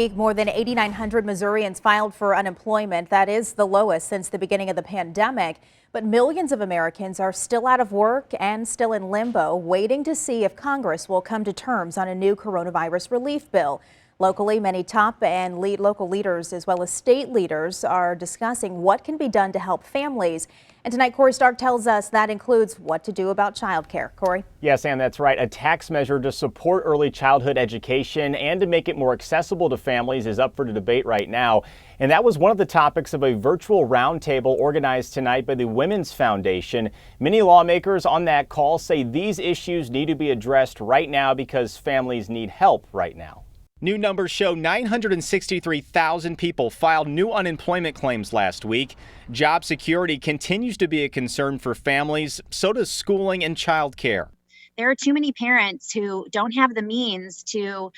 More than 8,900 Missourians filed for unemployment. That is the lowest since the beginning of the pandemic. But millions of Americans are still out of work and still in limbo, waiting to see if Congress will come to terms on a new coronavirus relief bill. Locally, many top and local leaders as well as state leaders are discussing what can be done to help families. And tonight, Corey Stark tells us that includes what to do about childcare. Corey? Yes, Sam, that's right. A tax measure to support early childhood education and to make it more accessible to families is up for debate right now. And that was one of the topics of a virtual roundtable organized tonight by the Women's Foundation. Many lawmakers on that call say these issues need to be addressed right now because families need help right now. New numbers show 963,000 people filed new unemployment claims last week. Job security continues to be a concern for families. So does schooling and child care. There are too many parents who don't have the means to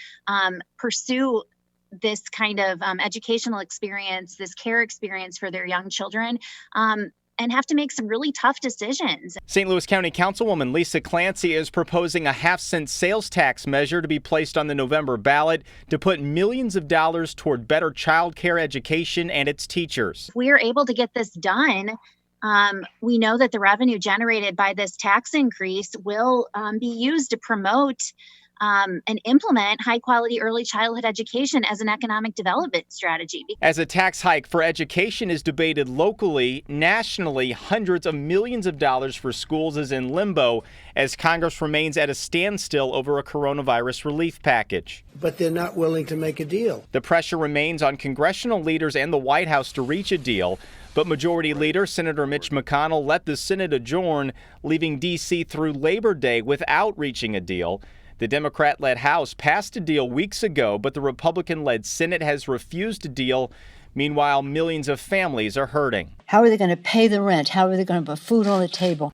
pursue this kind of educational experience, this care experience for their young children. And have to make some really tough decisions. St. Louis County Councilwoman Lisa Clancy is proposing a half-cent sales tax measure to be placed on the November ballot to put millions of dollars toward better child care education and its teachers. If we are able to get this done, we know that the revenue generated by this tax increase will be used to promote and implement high-quality early childhood education as an economic development strategy. As a tax hike for education is debated locally, nationally, hundreds of millions of dollars for schools is in limbo as Congress remains at a standstill over a coronavirus relief package. But they're not willing to make a deal. The pressure remains on congressional leaders and the White House to reach a deal. But Majority Leader Senator Mitch McConnell let the Senate adjourn, leaving D.C. through Labor Day without reaching a deal. The Democrat-led House passed a deal weeks ago, but the Republican-led Senate has refused a deal. Meanwhile, millions of families are hurting. How are they going to pay the rent? How are they going to put food on the table?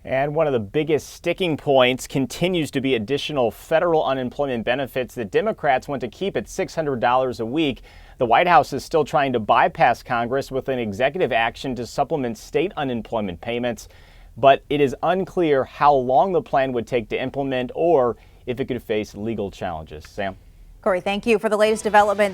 And one of the biggest sticking points continues to be additional federal unemployment benefits that Democrats want to keep at $600 a week. The White House is still trying to bypass Congress with an executive action to supplement state unemployment payments. But it is unclear how long the plan would take to implement or if it could face legal challenges. Sam? Corey, thank you for the latest developments.